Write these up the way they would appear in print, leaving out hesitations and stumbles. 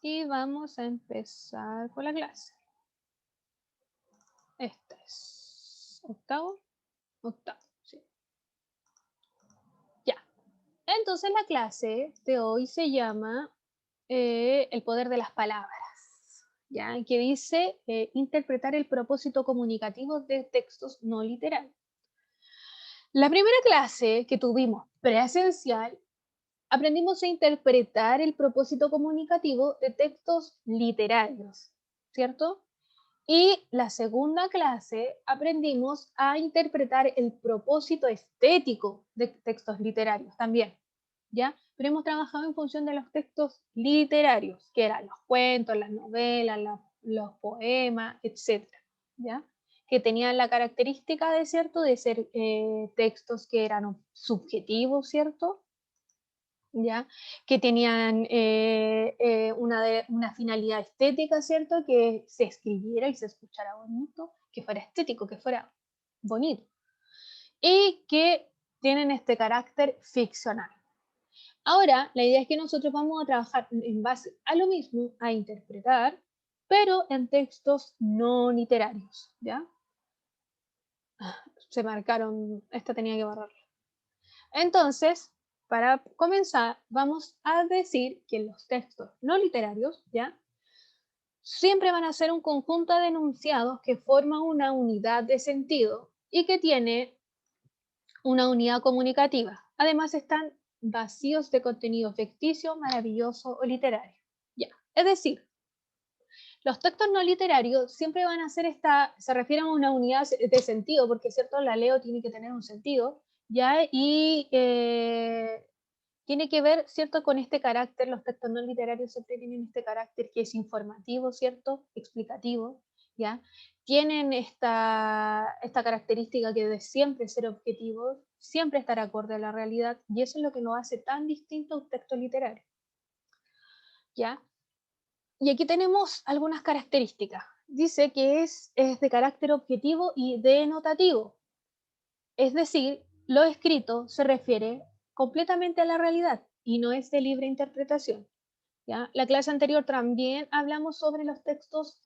y vamos a empezar con la clase. Este es octavo, sí. Ya. Entonces la clase de hoy se llama El poder de las palabras, ¿ya? Que dice interpretar el propósito comunicativo de textos no literales. La primera clase que tuvimos presencial, aprendimos a interpretar el propósito comunicativo de textos literarios, ¿cierto? Y la segunda clase aprendimos a interpretar el propósito estético de textos literarios también, ¿ya? Pero hemos trabajado en función de los textos literarios, que eran los cuentos, las novelas, los poemas, etcétera, ¿ya? Que tenían la característica de, ¿cierto?, de ser textos que eran subjetivos, ¿cierto?, ¿ya? Que tenían una finalidad estética, ¿cierto? Que se escribiera y se escuchara bonito, que fuera estético, que fuera bonito. Y que tienen este carácter ficcional. Ahora, la idea es que nosotros vamos a trabajar en base a lo mismo, a interpretar, pero en textos no literarios, ¿ya? Se marcaron, esta tenía que borrarla. Entonces, para comenzar, vamos a decir que los textos no literarios, ¿ya? Siempre van a ser un conjunto de enunciados que forman una unidad de sentido y que tiene una unidad comunicativa. Además, están vacíos de contenido ficticio, maravilloso o literario. ¿Ya? Es decir, los textos no literarios siempre van a ser se refieren a una unidad de sentido, porque cierto, la leo tiene que tener un sentido, ¿ya? Y tiene que ver, ¿cierto?, con este carácter, los textos no literarios siempre tienen este carácter que es informativo, ¿cierto?, explicativo, ¿ya? Tienen esta característica que de siempre ser objetivos, siempre estar acorde a la realidad, y eso es lo que nos hace tan distinto a un texto literario, ¿ya? Y aquí tenemos algunas características. Dice que es de carácter objetivo y denotativo. Es decir, lo escrito se refiere completamente a la realidad y no es de libre interpretación, ¿ya? La clase anterior también hablamos sobre los textos,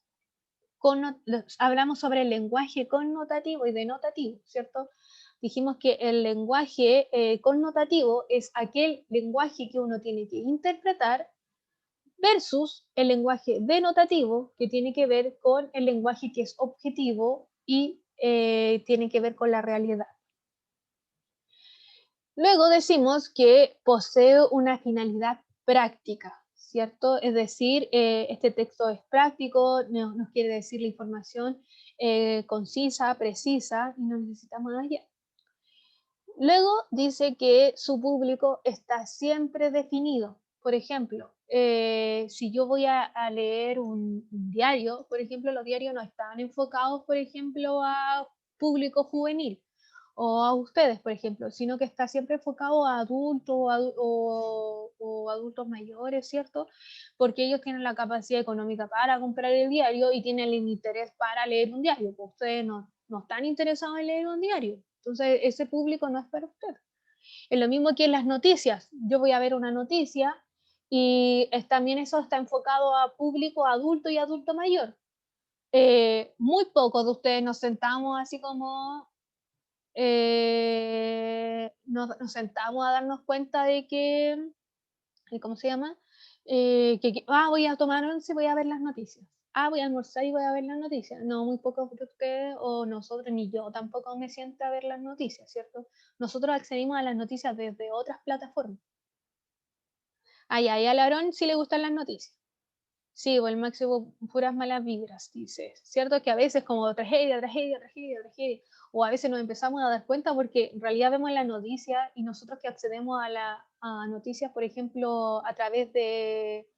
hablamos sobre el lenguaje connotativo y denotativo, ¿cierto? Dijimos que el lenguaje connotativo es aquel lenguaje que uno tiene que interpretar versus el lenguaje denotativo, que tiene que ver con el lenguaje que es objetivo y tiene que ver con la realidad. Luego decimos que posee una finalidad práctica, ¿cierto? Es decir, este texto es práctico, nos quiere decir la información concisa, precisa, y no necesitamos más allá. Luego dice que su público está siempre definido. Por ejemplo, si yo voy a leer un diario, por ejemplo, los diarios no están enfocados, por ejemplo, a público juvenil o a ustedes, por ejemplo, sino que está siempre enfocado a adultos o adultos mayores, ¿cierto? Porque ellos tienen la capacidad económica para comprar el diario y tienen el interés para leer un diario. Pues ustedes no están interesados en leer un diario. Entonces, ese público no es para usted. Es lo mismo que en las noticias. Yo voy a ver una noticia y también eso está enfocado a público adulto y adulto mayor. Muy pocos de ustedes nos sentamos así como nos sentamos a darnos cuenta de que, ¿cómo se llama? Voy a tomar once y voy a ver las noticias. Voy a almorzar y voy a ver las noticias. No, muy pocos de ustedes o nosotros, ni yo tampoco me siento a ver las noticias, ¿cierto? Nosotros accedimos a las noticias desde otras plataformas. Y a Larón sí le gustan las noticias. Sí, o el máximo puras malas vibras, dice. Cierto que a veces como tragedia, tragedia, tragedia, tragedia, o a veces nos empezamos a dar cuenta porque en realidad vemos la noticia y nosotros que accedemos a noticias, por ejemplo, a través de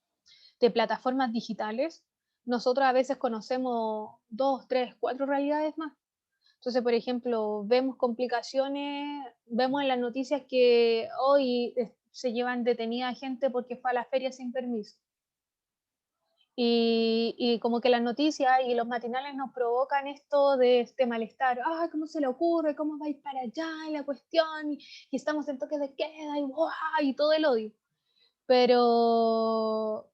plataformas digitales, nosotros a veces conocemos 2, 3, 4 realidades más. Entonces, por ejemplo, vemos complicaciones, vemos en las noticias que hoy se llevan detenida gente porque fue a la feria sin permiso. Y como que las noticias y los matinales nos provocan esto de este malestar. ¿Cómo se le ocurre? ¿Cómo va a ir para allá? Y la cuestión, y estamos en toque de queda, y todo el odio. Pero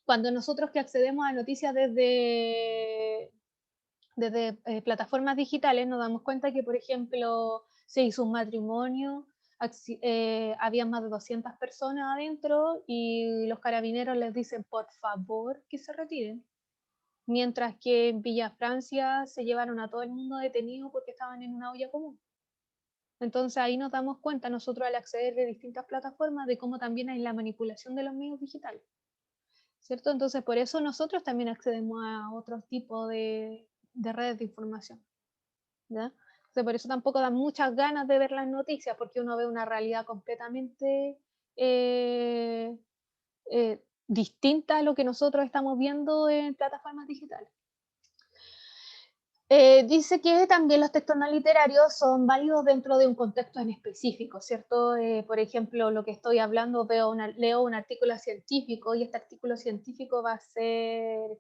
cuando nosotros que accedemos a noticias desde plataformas digitales, nos damos cuenta que, por ejemplo, se hizo un matrimonio, había más de 200 personas adentro y los carabineros les dicen, por favor, que se retiren. Mientras que en Villa Francia se llevaron a todo el mundo detenido porque estaban en una olla común. Entonces ahí nos damos cuenta nosotros al acceder de distintas plataformas de cómo también hay la manipulación de los medios digitales, ¿cierto? Entonces por eso nosotros también accedemos a otro tipo de redes de información, ¿ya? Entonces, por eso tampoco da muchas ganas de ver las noticias, porque uno ve una realidad completamente distinta a lo que nosotros estamos viendo en plataformas digitales. Dice que también los textos no literarios son válidos dentro de un contexto en específico, ¿cierto? Por ejemplo, lo que estoy hablando, leo un artículo científico y este artículo científico va a ser,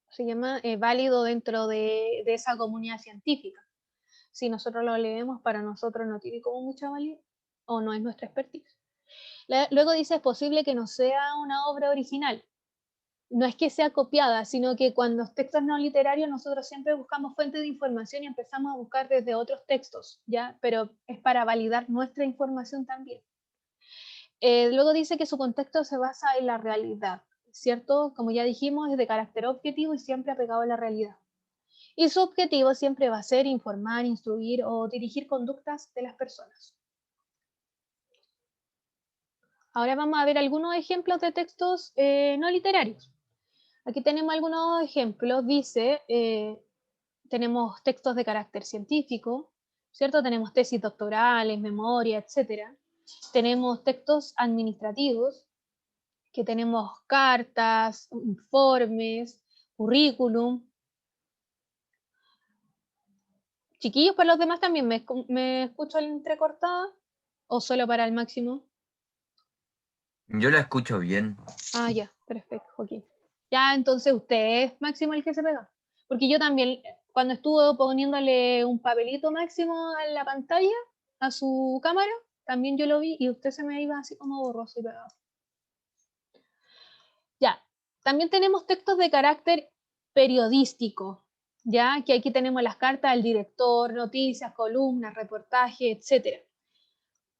se llama, válido dentro de esa comunidad científica. Si nosotros lo leemos, para nosotros no tiene como mucha validez o no es nuestra expertise. Luego dice, es posible que no sea una obra original. No es que sea copiada, sino que cuando los textos no literarios nosotros siempre buscamos fuentes de información y empezamos a buscar desde otros textos, ¿ya? Pero es para validar nuestra información también. Luego dice que su contexto se basa en la realidad, ¿cierto? Como ya dijimos, es de carácter objetivo y siempre apegado a la realidad. Y su objetivo siempre va a ser informar, instruir o dirigir conductas de las personas. Ahora vamos a ver algunos ejemplos de textos no literarios. Aquí tenemos algunos ejemplos. Dice, tenemos textos de carácter científico, ¿cierto? Tenemos tesis doctorales, memoria, etc. Tenemos textos administrativos, que tenemos cartas, informes, currículum. Chiquillos, para los demás también, ¿me escucho entrecortada o solo para el máximo? Yo la escucho bien. Ah, ya, perfecto, Joaquín. Ya, entonces usted es Máximo el que se pega. Porque yo también, cuando estuve poniéndole un papelito Máximo en la pantalla, a su cámara, también yo lo vi y usted se me iba así como borroso y pegado. Ya, también tenemos textos de carácter periodístico, ya, que aquí tenemos las cartas del director, noticias, columnas, reportajes, etcétera.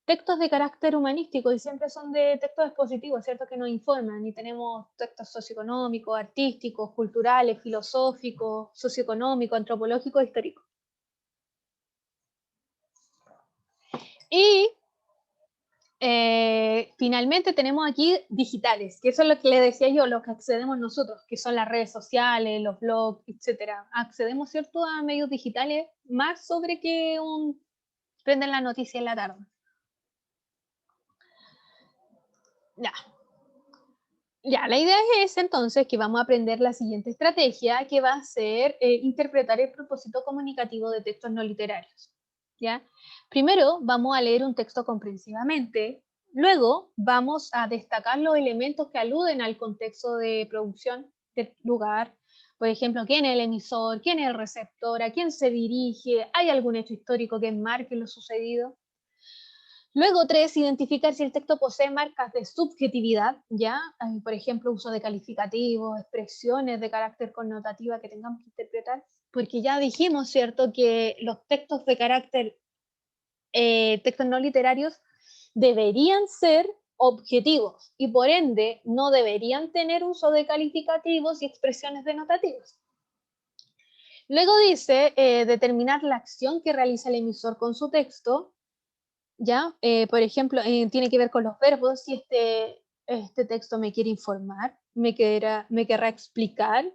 Textos de carácter humanístico y siempre son de textos expositivos, ¿cierto? Que nos informan y tenemos textos socioeconómicos, artísticos, culturales, filosóficos, socioeconómicos, antropológicos, históricos. Y finalmente tenemos aquí digitales, que eso es lo que le decía yo, los que accedemos nosotros, que son las redes sociales, los blogs, etcétera. Accedemos, ¿cierto?, a medios digitales más sobre que prenden la noticia en la tarde. Ya, la idea es entonces que vamos a aprender la siguiente estrategia, que va a ser interpretar el propósito comunicativo de textos no literarios. ¿Ya? Primero vamos a leer un texto comprensivamente, luego vamos a destacar los elementos que aluden al contexto de producción del lugar, por ejemplo, quién es el emisor, quién es el receptor, a quién se dirige, hay algún hecho histórico que enmarque lo sucedido. Luego, 3, identificar si el texto posee marcas de subjetividad, ¿ya? Por ejemplo, uso de calificativos, expresiones de carácter connotativa que tengamos que interpretar, porque ya dijimos, ¿cierto?, que los textos de carácter, textos no literarios, deberían ser objetivos y por ende no deberían tener uso de calificativos y expresiones denotativas. Luego dice, determinar la acción que realiza el emisor con su texto, ¿ya? Por ejemplo, tiene que ver con los verbos, si este texto me quiere informar, me querrá explicar,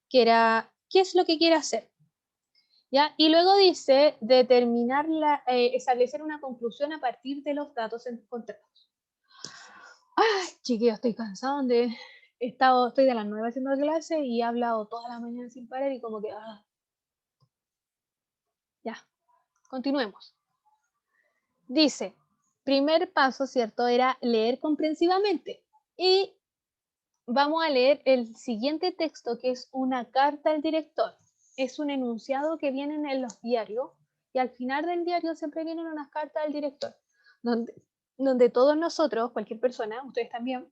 qué es lo que quiere hacer, ¿ya? Y luego dice, establecer una conclusión a partir de los datos encontrados. Ay, chiquillos, estoy cansado, estoy de las 9 haciendo clase y he hablado toda la mañana sin parar y como que, ya, continuemos. Dice, primer paso, ¿cierto? Era leer comprensivamente. Y vamos a leer el siguiente texto, que es una carta al director. Es un enunciado que vienen en los diarios y al final del diario siempre vienen unas cartas al director, donde todos nosotros, cualquier persona, ustedes también,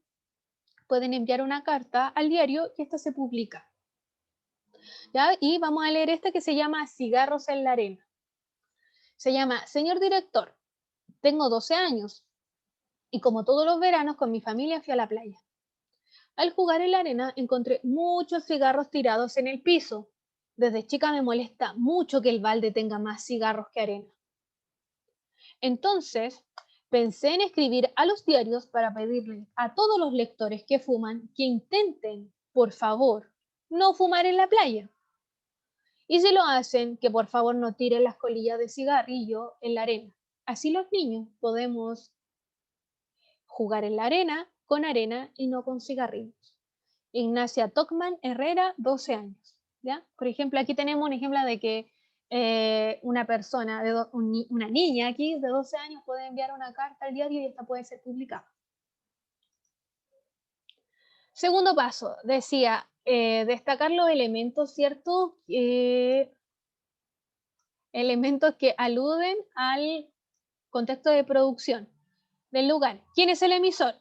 pueden enviar una carta al diario y esta se publica. ¿Ya? Y vamos a leer este que se llama Cigarros en la arena. Se llama: señor director, tengo 12 años y como todos los veranos con mi familia fui a la playa. Al jugar en la arena encontré muchos cigarros tirados en el piso. Desde chica me molesta mucho que el balde tenga más cigarros que arena. Entonces pensé en escribir a los diarios para pedirle a todos los lectores que fuman que intenten, por favor, no fumar en la playa. Y si lo hacen, que por favor no tiren las colillas de cigarrillo en la arena. Así los niños podemos jugar en la arena, con arena y no con cigarrillos. Ignacia Tockman Herrera, 12 años. ¿Ya? Por ejemplo, aquí tenemos un ejemplo de que una persona, una niña aquí de 12 años puede enviar una carta al diario y esta puede ser publicada. Segundo paso, decía, destacar los elementos, ¿cierto? Elementos que aluden al contexto de producción del lugar. ¿Quién es el emisor?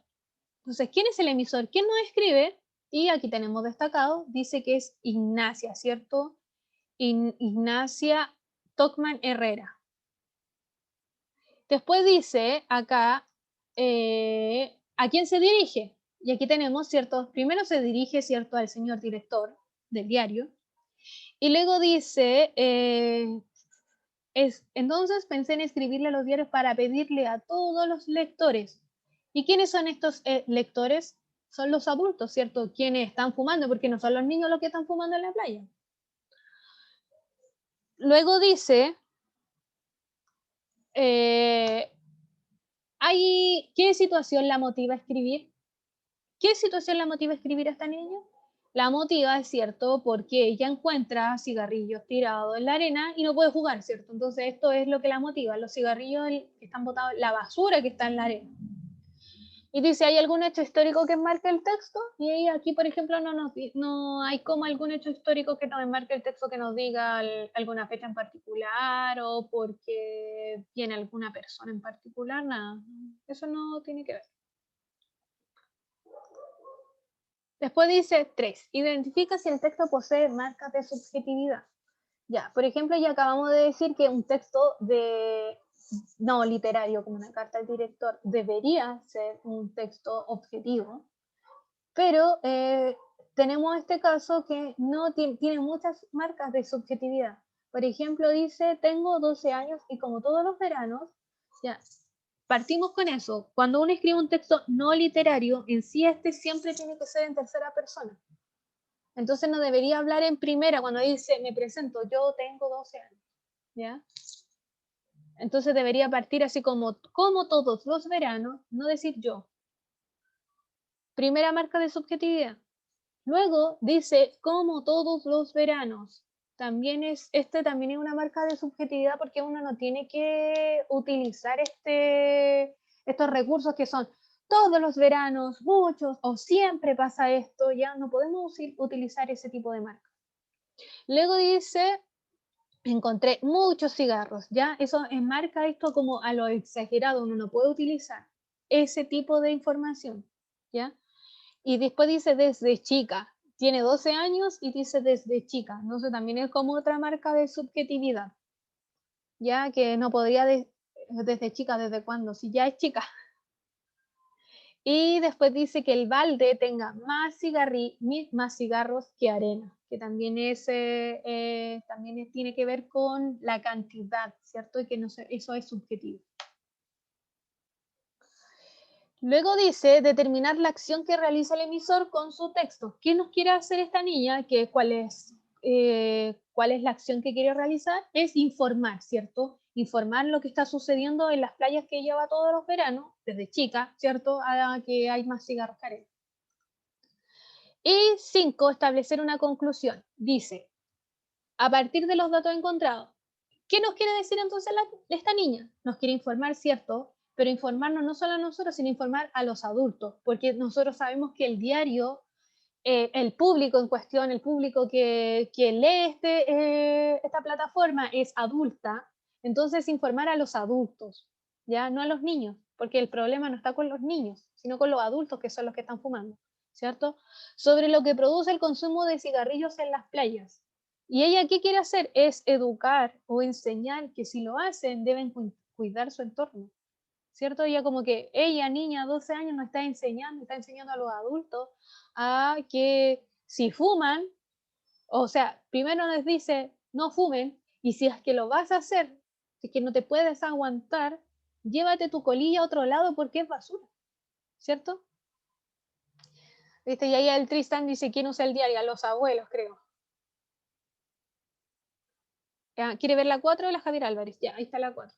Entonces, ¿quién es el emisor? ¿Quién nos escribe? Y aquí tenemos destacado, dice que es Ignacia, ¿cierto? Ignacia Tockman Herrera. Después dice acá, ¿a quién se dirige? Y aquí tenemos, ¿cierto? Primero se dirige, ¿cierto?, al señor director del diario. Y luego dice, entonces pensé en escribirle a los diarios para pedirle a todos los lectores. ¿Y quiénes son estos lectores? Son los adultos, ¿cierto? Quienes están fumando, porque no son los niños los que están fumando en la playa. Luego dice, ¿qué situación la motiva a escribir? ¿Qué situación la motiva a escribir a esta niña? La motiva, es cierto, porque ella encuentra cigarrillos tirados en la arena y no puede jugar, ¿cierto? Entonces esto es lo que la motiva, los cigarrillos que están botados, la basura que está en la arena. Y dice, ¿hay algún hecho histórico que enmarque el texto? Y ahí aquí, por ejemplo, no hay como algún hecho histórico que nos enmarque el texto, que nos diga alguna fecha en particular o porque tiene alguna persona en particular, nada. Eso no tiene que ver. Después dice 3. Identifica si el texto posee marcas de subjetividad. Ya, por ejemplo, ya acabamos de decir que un texto no literario, como una carta al director, debería ser un texto objetivo, pero tenemos este caso que no tiene muchas marcas de subjetividad. Por ejemplo, dice, tengo 12 años y como todos los veranos, ya, partimos con eso. Cuando uno escribe un texto no literario, en sí este siempre tiene que ser en tercera persona. Entonces no debería hablar en primera cuando dice, me presento, yo tengo 12 años. ¿Ya? Entonces debería partir así como todos los veranos, no decir yo. Primera marca de subjetividad. Luego dice, como todos los veranos. También es una marca de subjetividad porque uno no tiene que utilizar estos recursos que son todos los veranos, muchos o siempre pasa esto, ya no podemos utilizar ese tipo de marca. Luego dice, encontré muchos cigarros, ya eso enmarca esto como a lo exagerado, uno no puede utilizar ese tipo de información, ya. Y después dice desde chica, tiene 12 años y dice desde chica, entonces también es como otra marca de subjetividad, ya que no podría desde chica, ¿desde cuándo? Si ya es chica. Y después dice que el balde tenga más cigarros que arena, que también tiene que ver con la cantidad, ¿cierto? Y que no sé, eso es subjetivo. Luego dice determinar la acción que realiza el emisor con su texto. ¿Qué nos quiere hacer esta niña? ¿Cuál es la acción que quiere realizar? Es informar, ¿cierto? Informar lo que está sucediendo en las playas que ella va todos los veranos, desde chica, ¿cierto? A que hay más cigarros que arena. Y 5, establecer una conclusión. Dice, a partir de los datos encontrados, ¿qué nos quiere decir entonces esta niña? Nos quiere informar, ¿cierto? Pero informarnos no solo a nosotros, sino informar a los adultos, porque nosotros sabemos que el diario, el público en cuestión, el público que lee esta plataforma es adulta, entonces informar a los adultos, ya no a los niños, porque el problema no está con los niños, sino con los adultos que son los que están fumando. ¿cierto? Sobre lo que produce el consumo de cigarrillos en las playas. Y ella, ¿qué quiere hacer? Es educar o enseñar que si lo hacen deben cuidar su entorno, ¿cierto? Ella como que, ella, niña, 12 años, nos está enseñando a los adultos a que si fuman, o sea, primero les dice, no fumen, y si es que lo vas a hacer, si es que no te puedes aguantar, llévate tu colilla a otro lado porque es basura, ¿cierto? ¿Viste? Y ahí el Tristan dice, ¿quién usa el diario? A los abuelos, creo. ¿Quiere ver la 4 de la Javier Álvarez? Ya, ahí está la 4.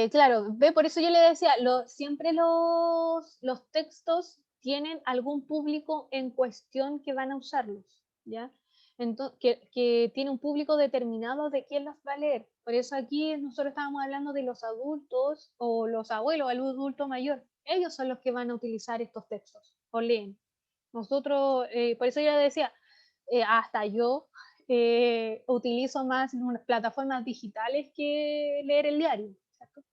Claro, ve, por eso yo le decía, siempre los textos tienen algún público en cuestión que van a usarlos, ¿ya? Entonces, que tiene un público determinado de quién los va a leer. Por eso aquí nosotros estábamos hablando de los adultos o los abuelos, el adulto mayor. Ellos son los que van a utilizar estos textos o leen. Nosotros, por eso yo le decía, hasta yo utilizo más unas plataformas digitales que leer el diario, ¿cierto?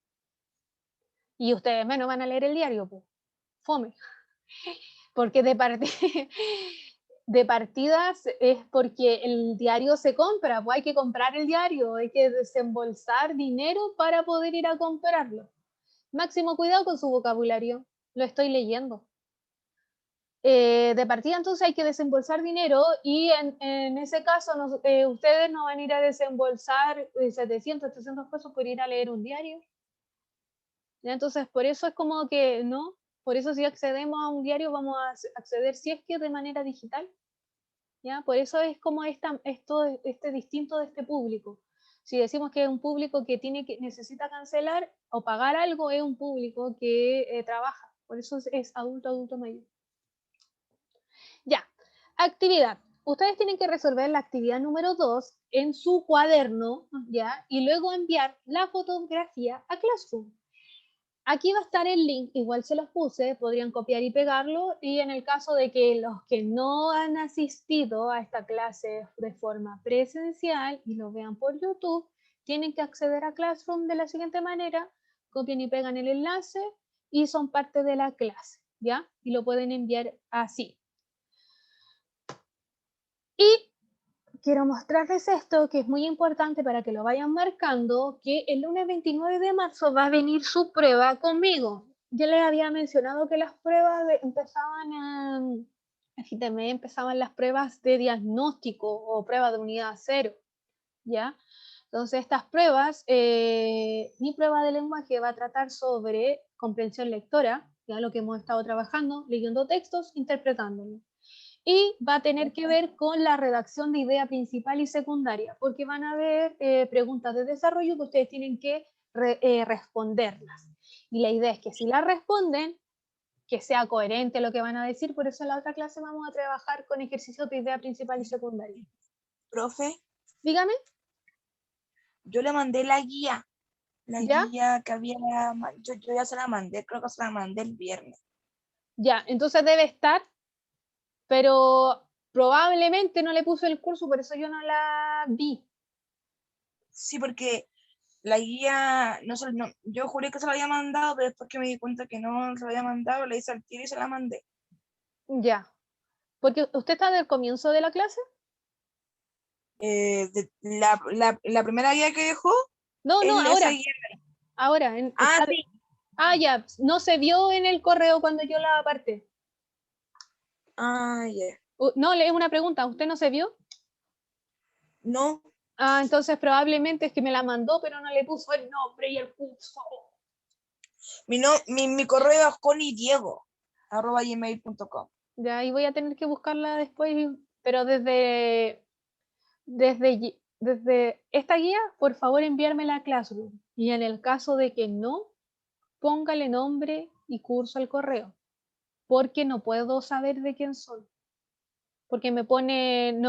Y ustedes menos van a leer el diario, pues, fome. Porque de partidas es porque el diario se compra, pues hay que comprar el diario, hay que desembolsar dinero para poder ir a comprarlo. Máximo cuidado con su vocabulario, lo estoy leyendo. De partida entonces hay que desembolsar dinero y en ese caso ustedes no van a ir a desembolsar 700, 800 pesos por ir a leer un diario. ¿Ya? Entonces por eso es como que no, por eso si accedemos a un diario vamos a acceder si es que de manera digital. ¿Ya? Por eso es como este distinto de este público. Si decimos que es un público que necesita cancelar o pagar algo, es un público que trabaja. Por eso es adulto mayor. Ya, actividad. Ustedes tienen que resolver la actividad número 2 en su cuaderno, ¿ya? Y luego enviar la fotografía a Classroom. Aquí va a estar el link, igual se los puse, podrían copiar y pegarlo, y en el caso de que los que no han asistido a esta clase de forma presencial y lo vean por YouTube, tienen que acceder a Classroom de la siguiente manera, copian y pegan el enlace y son parte de la clase, ¿ya? Y lo pueden enviar así. Y quiero mostrarles esto, que es muy importante para que lo vayan marcando, que el lunes 29 de marzo va a venir su prueba conmigo. Yo les había mencionado que las pruebas empezaban las pruebas de diagnóstico o pruebas de unidad 0, ¿ya? Entonces estas pruebas, mi prueba de lenguaje va a tratar sobre comprensión lectora, ya lo que hemos estado trabajando, leyendo textos, interpretándolos. Y va a tener que ver con la redacción de idea principal y secundaria, porque van a haber preguntas de desarrollo que ustedes tienen que responderlas. Y la idea es que si las responden, que sea coherente lo que van a decir, por eso en la otra clase vamos a trabajar con ejercicios de idea principal y secundaria. Profe, Dígame. yo le mandé la guía ¿Ya? que había, yo ya se la mandé, creo que se la mandé el viernes. Ya, entonces debe estar, pero probablemente no le puso el curso, por eso yo no la vi. Sí, porque la guía, yo juré que se la había mandado, pero después que me di cuenta que no se la había mandado, le hice al tiro y se la mandé. Ya. Porque usted está del comienzo de la clase. La primera guía que dejó, No, esa guía. ahora. Sí. Ya, no se vio en el correo cuando yo la aparté. Ya. No, es una pregunta, ¿usted no se vio? No. Entonces probablemente es que me la mandó, pero no le puso el nombre y el curso. Mi correo es conidiego@gmail.com. Ya, y voy a tener que buscarla después, pero desde esta guía, por favor enviármela a Classroom. Y en el caso de que no, póngale nombre y curso al correo, porque no puedo saber de quién son. Porque no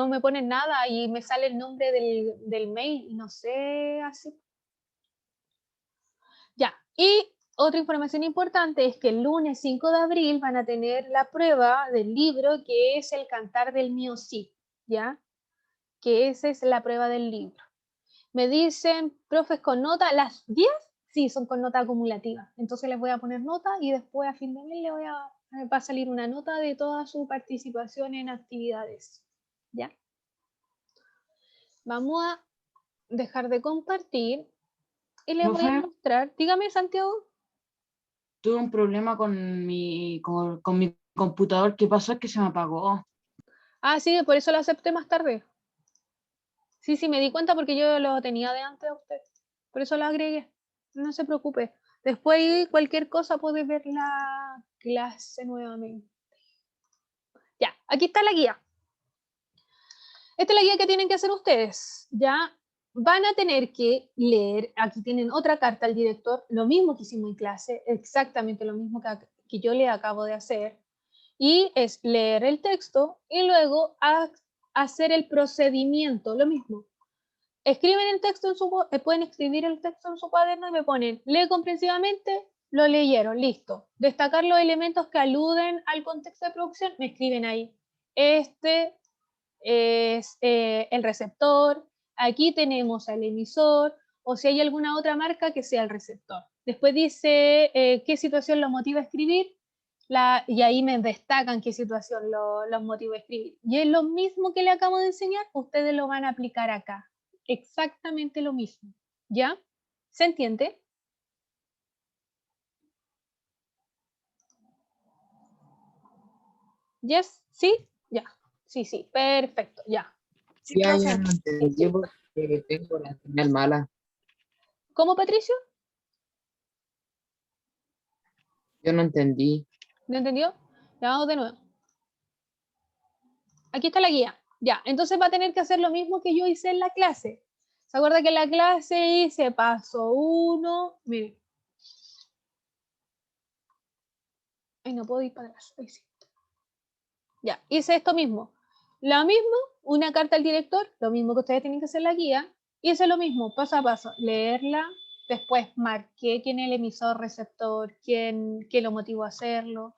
me pone nada y me sale el nombre del mail y no sé así. Ya, y otra información importante es que el lunes 5 de abril van a tener la prueba del libro que es El Cantar del Mío Sí, ¿ya? Que esa es la prueba del libro. Me dicen, profes, con nota, ¿las 10? Sí, son con nota acumulativa. Entonces les voy a poner nota y después a fin de mes les voy a va a salir una nota de toda su participación en actividades. ¿Ya? Vamos a dejar de compartir y les voy a Profe, mostrar. Dígame, Santiago. tuve un problema con mi computador. ¿Qué pasó? Es que se me apagó. Ah, sí, por eso lo acepté más tarde. Sí, sí, me di cuenta porque yo lo tenía de antes a usted. Por eso lo agregué. No se preocupe. Después cualquier cosa puede ver la clase nuevamente. Ya, aquí está la guía. Esta es la guía que tienen que hacer ustedes. Ya van a tener que leer. Aquí tienen otra carta al director. Lo mismo que hicimos en clase. Exactamente lo mismo que yo le acabo de hacer. Y es leer el texto y luego hacer el procedimiento. Lo mismo. Escriben el texto pueden escribir el texto en su cuaderno y me ponen, lee comprensivamente, lo leyeron, listo. Destacar los elementos que aluden al contexto de producción, me escriben ahí. Este es el receptor, aquí tenemos al emisor, o si hay alguna otra marca que sea el receptor. Después dice qué situación los motiva a escribir, y ahí me destacan qué situación los motiva a escribir. Y es lo mismo que le acabo de enseñar, ustedes lo van a aplicar acá. Exactamente lo mismo. ¿Ya? ¿Se entiende? ¿Yes? ¿Sí? Ya. Sí, sí, perfecto, ya. Sí, Ya, profe. ya no entendí porque tengo la señal mala. ¿Cómo, Patricio? Yo no entendí. ¿No entendió? Ya vamos de nuevo. Aquí está la guía. Ya, entonces va a tener que hacer lo mismo que yo hice en la clase. ¿Se acuerda que en la clase hice paso 1? Miren. Ay, no puedo ir para atrás. Ahí sí. Ya, hice esto mismo. Lo mismo, una carta al director, lo mismo que ustedes tienen que hacer la guía. Hice lo mismo, paso a paso. Leerla, después marqué quién es el emisor receptor, qué lo motivó a hacerlo.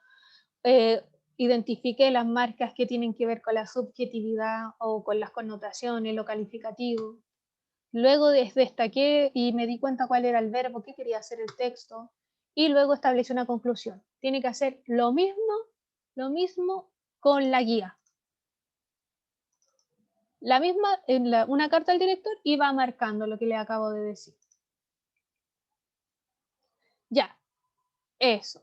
Identifiqué las marcas que tienen que ver con la subjetividad o con las connotaciones, lo calificativo. Luego destaqué y me di cuenta cuál era el verbo, qué quería hacer el texto, y luego establecí una conclusión. Tiene que hacer lo mismo con la guía. La misma, una carta al director y va marcando lo que le acabo de decir. Ya, eso.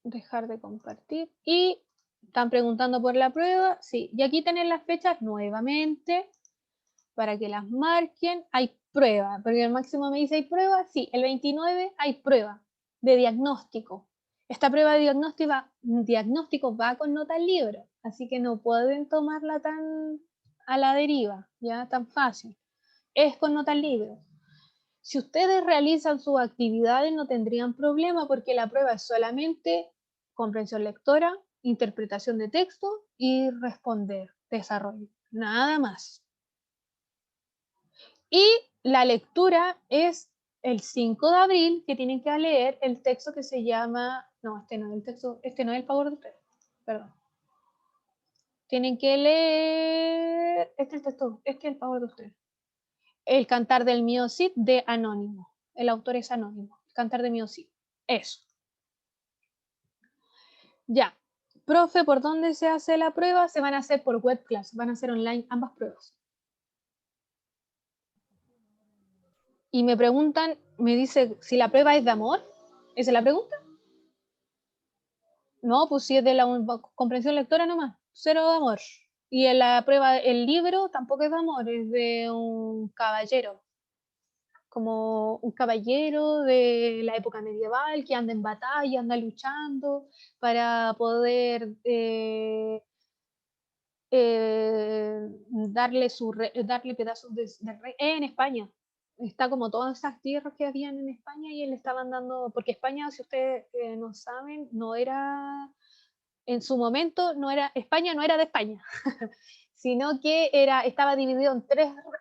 Dejar de compartir. Y están preguntando por la prueba. Sí, y aquí tienen las fechas nuevamente para que las marquen. Hay prueba, porque el máximo me dice hay prueba. Sí, el 29 hay prueba de diagnóstico. Esta prueba de diagnóstico va con nota al libro, así que no pueden tomarla tan a la deriva, ya tan fácil. Es con nota al libro. Si ustedes realizan sus actividades no tendrían problema porque la prueba es solamente comprensión lectora, interpretación de texto y responder, desarrollo, nada más. Y la lectura es el 5 de abril que tienen que leer el texto que se llama, no, este no es el texto, este no es el Power de ustedes, perdón. Tienen que leer, este es el texto, este es el Power de ustedes. El cantar del mío Cid de Anónimo. El autor es Anónimo. El cantar de mío Cid. Eso. Ya. Profe, ¿por dónde se hace la prueba? Se van a hacer por web class. Van a hacer online ambas pruebas. Y me preguntan, me dice, si la prueba es de amor. ¿Esa es la pregunta? No, pues si es de la comprensión lectora nomás. Cero de amor. Y en la prueba, el libro tampoco es de amor, es de un caballero. Como un caballero de la época medieval que anda en batalla, anda luchando para poder darle pedazos de rey en España. Está como todas esas tierras que habían en España y él estaban dando, porque España, si ustedes no saben, no era, en su momento, no era, España no era de España, sino que estaba dividido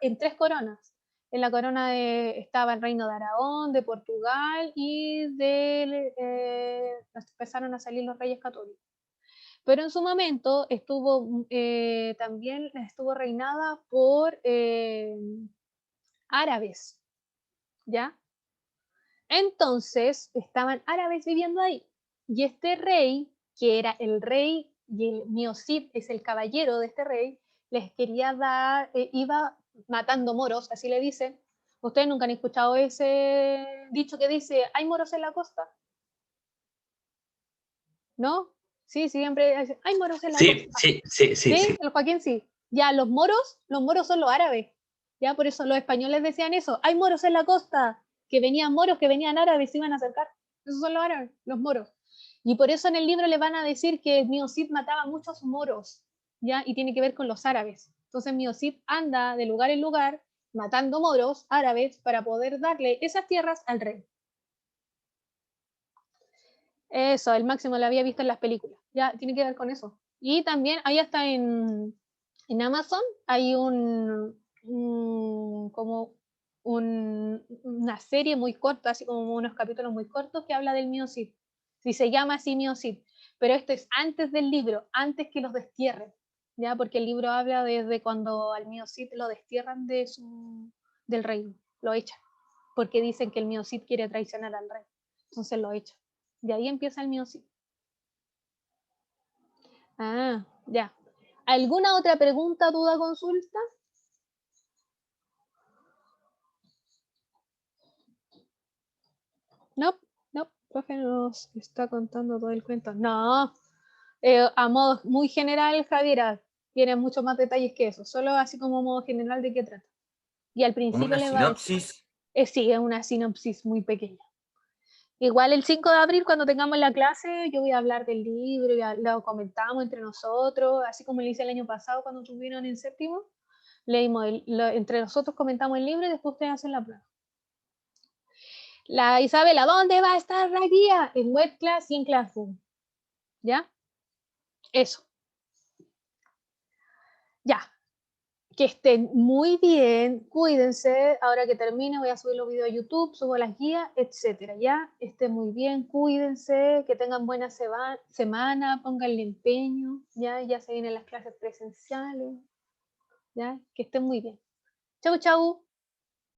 en tres coronas. En la corona estaba el reino de Aragón, de Portugal y empezaron a salir los reyes católicos. Pero en su momento también estuvo reinada por árabes, ¿ya? Entonces estaban árabes viviendo ahí. Y este rey, que era el rey, y el Miocid es el caballero de este rey, les quería dar, iba matando moros, así le dicen. ¿Ustedes nunca han escuchado ese dicho que dice, hay moros en la costa? ¿No? Sí, siempre dicen, hay moros en la Sí, costa. sí, sí, sí, ¿Sí? sí. El Joaquín sí. Ya, los moros son los árabes. Ya, por eso los españoles decían eso. Hay moros en la costa. Que venían moros, que venían árabes, se iban a acercar. Esos son los árabes, los moros. Y por eso en el libro le van a decir que Miocid mataba a muchos moros, ¿ya? Y tiene que ver con los árabes. Entonces Miocid anda de lugar en lugar matando moros árabes para poder darle esas tierras al rey. Eso, el Máximo lo había visto en las películas. Ya, tiene que ver con eso. Y también ahí está en Amazon, hay como una serie muy corta, así como unos capítulos muy cortos que habla del Miocid. Si se llama así Miocid, pero esto es antes del libro, antes que los destierren, ya, porque el libro habla desde cuando al Miocid lo destierran del reino, lo echan, porque dicen que el Miocid quiere traicionar al rey, entonces lo echan. De ahí empieza el Miocid. Ah, ya. ¿Alguna otra pregunta, duda, consulta? No, no, profe nos está contando todo el cuento. No, a modo muy general, Javiera, tiene muchos más detalles que eso, solo así como modo general de qué trata. Y al Como principio una le va a sinopsis. sí, es una sinopsis muy pequeña. Igual el 5 de abril, cuando tengamos la clase, yo voy a hablar del libro, ya lo comentamos entre nosotros, así como lo hice el año pasado cuando estuvieron en séptimo, leímos entre nosotros comentamos el libro y después ustedes hacen la prueba. La Isabela, ¿dónde va a estar la guía? En Web Class y en Classroom. ¿Ya? Eso. Ya. Que estén muy bien, cuídense. Ahora que termine voy a subir los videos a YouTube, subo las guías, etcétera. Ya, estén muy bien, cuídense, que tengan buena semana, pónganle empeño, ya se vienen las clases presenciales, ya, que estén muy bien. Chau, chau.